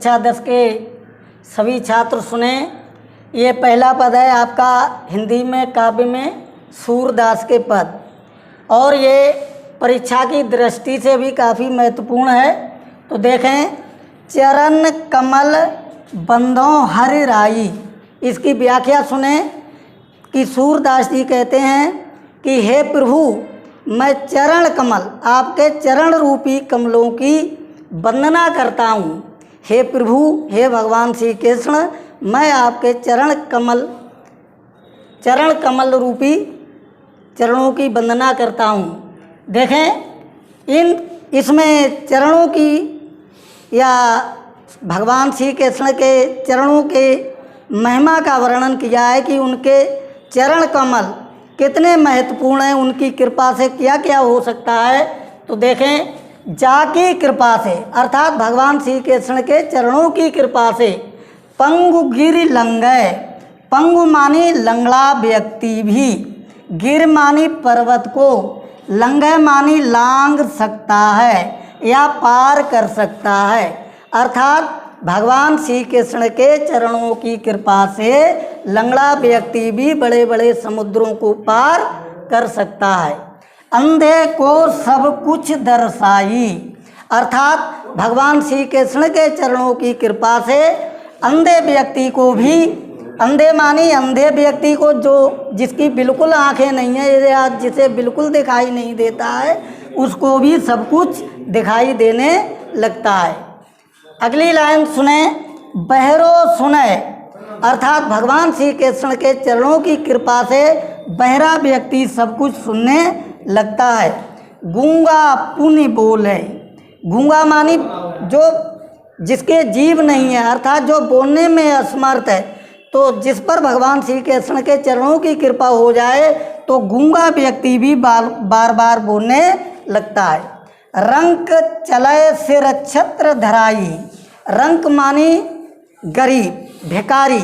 कक्षा 10 के सभी छात्र सुने। ये पहला पद है आपका हिंदी में काव्य में सूरदास के पद, और ये परीक्षा की दृष्टि से भी काफ़ी महत्वपूर्ण है। तो देखें, चरण कमल बंदों हरि राई, इसकी व्याख्या सुने कि सूरदास जी कहते हैं कि हे प्रभु, मैं चरण कमल, आपके चरण रूपी कमलों की वंदना करता हूँ। हे प्रभु, हे भगवान श्री कृष्ण, मैं आपके चरण कमल रूपी चरणों की वंदना करता हूँ। देखें, इसमें चरणों की या भगवान श्री कृष्ण के चरणों के महिमा का वर्णन किया है कि उनके चरण कमल कितने महत्वपूर्ण हैं, उनकी कृपा से क्या क्या हो सकता है। तो देखें, जाकी कृपा से अर्थात भगवान श्री कृष्ण के चरणों की कृपा से पंगु गिर लंगय, पंगु मानी लंगड़ा व्यक्ति भी, गिर मानी पर्वत को, लंगय मानी लांग सकता है या पार कर सकता है। अर्थात भगवान श्री कृष्ण के चरणों की कृपा से लंगड़ा व्यक्ति भी बड़े बड़े समुद्रों को पार कर सकता है। अंधे को सब कुछ दर्शाई, अर्थात भगवान श्री कृष्ण के चरणों की कृपा से अंधे व्यक्ति को भी, अंधे मानी अंधे व्यक्ति को जो जिसकी बिल्कुल आंखें नहीं है या जिसे बिल्कुल दिखाई नहीं देता है, उसको भी सब कुछ दिखाई देने लगता है। अगली लाइन सुने, बहरो सुने, अर्थात भगवान श्री कृष्ण के चरणों की कृपा से बहरा व्यक्ति सब कुछ सुनने लगता है। गूंगा पुण्य बोले, गूंगा मानी जो जिसके जीव नहीं है, अर्थात जो बोलने में असमर्थ है, तो जिस पर भगवान श्री कृष्ण के चरणों की कृपा हो जाए तो गूंगा व्यक्ति भी बार बार बोलने लगता है। रंक चलय सिर छत्र धराई, रंक मानी गरीब भिखारी,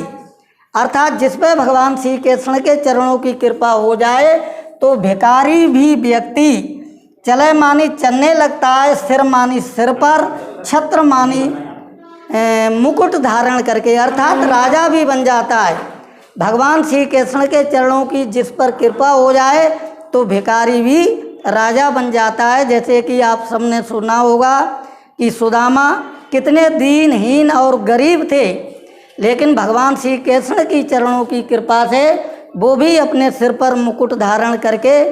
अर्थात जिस पर भगवान श्री कृष्ण के चरणों की कृपा हो जाए तो भिखारी भी व्यक्ति चलय मानी चलने लगता है, सिर मानी सिर पर, छत्र मानी मुकुट धारण करके, अर्थात राजा भी बन जाता है। भगवान श्री कृष्ण के चरणों की जिस पर कृपा हो जाए तो भिखारी भी राजा बन जाता है। जैसे कि आप सबने सुना होगा कि सुदामा कितने दीनहीन और गरीब थे, लेकिन भगवान श्री कृष्ण की चरणों की कृपा से वो भी अपने सिर पर मुकुट धारण करके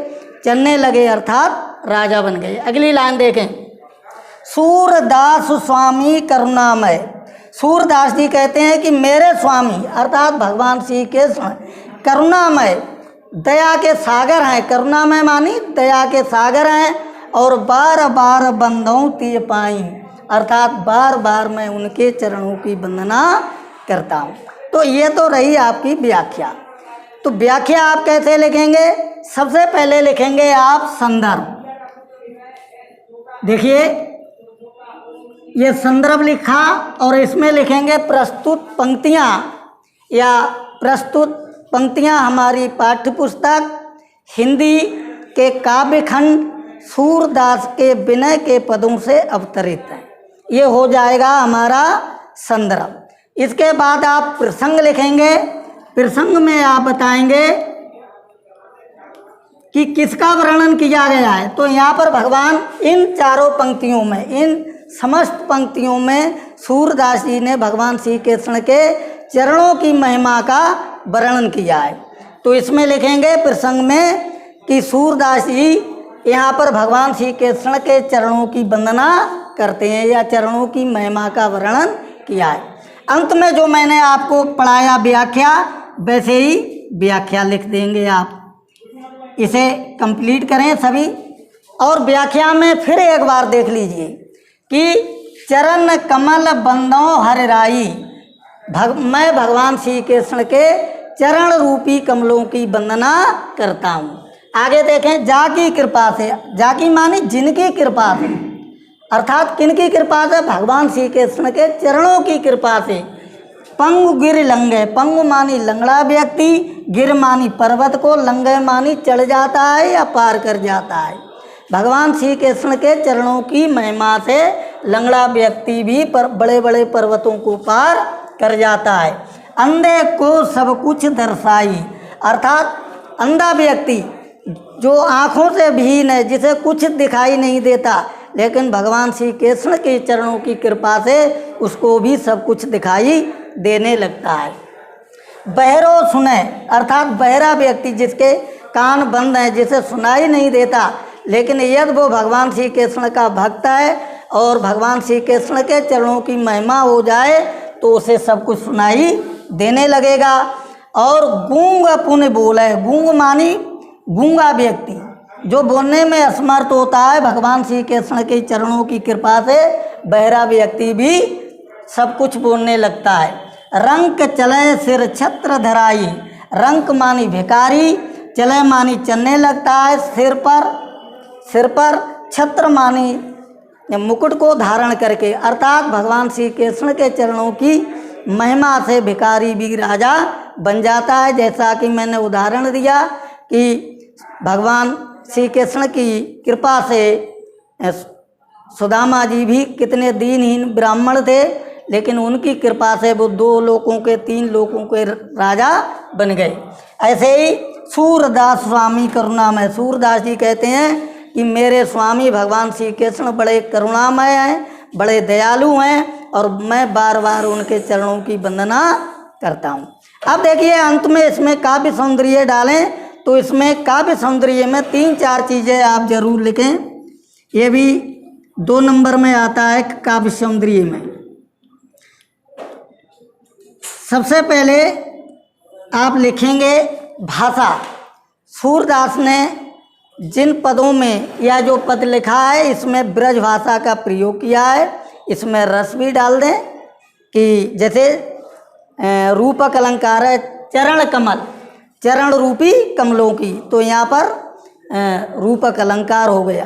चलने लगे, अर्थात राजा बन गए। अगली लाइन देखें, सूरदास स्वामी करुणामय, सूरदास जी कहते हैं कि मेरे स्वामी अर्थात भगवान श्री कृष्ण करुणामय, दया के सागर हैं। करुणामय मानी दया के सागर हैं, और बार बार बंदों तिय पाई, अर्थात बार बार मैं उनके चरणों की वंदना करता हूँ। तो ये तो रही आपकी व्याख्या। तो व्याख्या आप कैसे लिखेंगे? सबसे पहले लिखेंगे आप संदर्भ। देखिए, ये संदर्भ लिखा और इसमें लिखेंगे प्रस्तुत पंक्तियाँ, या प्रस्तुत पंक्तियाँ हमारी पाठ्य पुस्तक हिंदी के काव्य खंड सूरदास के विनय के पदों से अवतरित है। ये हो जाएगा हमारा संदर्भ। इसके बाद आप प्रसंग लिखेंगे। प्रसंग में आप बताएंगे कि किसका वर्णन किया गया है। तो यहाँ पर भगवान इन चारों पंक्तियों में, इन समस्त पंक्तियों में सूरदास जी ने भगवान श्री कृष्ण के चरणों की महिमा का वर्णन किया है। तो इसमें लिखेंगे प्रसंग में कि सूरदास जी यहाँ पर भगवान श्री कृष्ण के चरणों की वंदना करते हैं या चरणों की महिमा का वर्णन किया है। अंत में जो मैंने आपको पढ़ाया व्याख्या, वैसे ही व्याख्या लिख देंगे आप। इसे कंप्लीट करें सभी। और व्याख्या में फिर एक बार देख लीजिए कि चरण कमल बंदों हरि राई, मैं भगवान श्री कृष्ण के चरण रूपी कमलों की वंदना करता हूँ। आगे देखें, जाकी कृपा से, जाकी मानी जिनकी कृपा से, अर्थात किनकी कृपा से? भगवान श्री कृष्ण के चरणों की कृपा से। पंगु गिर लंगे, पंगु मानी लंगड़ा व्यक्ति, गिर मानी पर्वत को, लंगे मानी चढ़ जाता है या पार कर जाता है। भगवान श्री कृष्ण के चरणों की महिमा से लंगड़ा व्यक्ति भी बड़े बड़े पर्वतों को पार कर जाता है। अंधे को सब कुछ दर्शाई, अर्थात अंधा व्यक्ति जो आँखों से विहीन है, जिसे कुछ दिखाई नहीं देता, लेकिन भगवान श्री कृष्ण के चरणों की कृपा से उसको भी सब कुछ दिखाई देने लगता है। बहरो सुने, अर्थात बहरा व्यक्ति जिसके कान बंद हैं, जिसे सुनाई नहीं देता, लेकिन यदि वो भगवान श्री कृष्ण का भक्त है और भगवान श्री कृष्ण के चरणों की महिमा हो जाए तो उसे सब कुछ सुनाई देने लगेगा। और गूंग पुण्य बोले, गूंग मानी गूंगा व्यक्ति जो बोलने में असमर्थ होता है, भगवान श्री कृष्ण के चरणों की कृपा से बहरा व्यक्ति भी सब कुछ बोलने लगता है। रंक चले सिर छत्र धराई, रंक मानी भिखारी, चले मानी चलने लगता है, सिर पर छत्र मानी मुकुट को धारण करके, अर्थात भगवान श्री कृष्ण के चरणों की महिमा से भिखारी भी राजा बन जाता है। जैसा कि मैंने उदाहरण दिया कि भगवान श्री कृष्ण की कृपा से सुदामा जी भी कितने दीनहीन ब्राह्मण थे, लेकिन उनकी कृपा से वो 2 लोकों के 3 लोकों के राजा बन गए। ऐसे ही सूरदास स्वामी करुणामय, सूरदास जी कहते हैं कि मेरे स्वामी भगवान श्री कृष्ण बड़े करुणामय हैं, बड़े दयालु हैं और मैं बार बार उनके चरणों की वंदना करता हूँ। अब देखिए अंत में इसमें काव्य सौंदर्य डालें तो इसमें काव्य सौंदर्य में 3-4 चीज़ें आप जरूर लिखें। ये भी 2 नंबर में आता है काव्य सौंदर्य में। सबसे पहले आप लिखेंगे भाषा। सूरदास ने जिन पदों में या जो पद लिखा है इसमें ब्रज भाषा का प्रयोग किया है, इसमें रस भी डाल दें कि जैसे रूपक अलंकार है चरण कमल, चरण रूपी कमलों की, तो यहाँ पर रूपक अलंकार हो गया।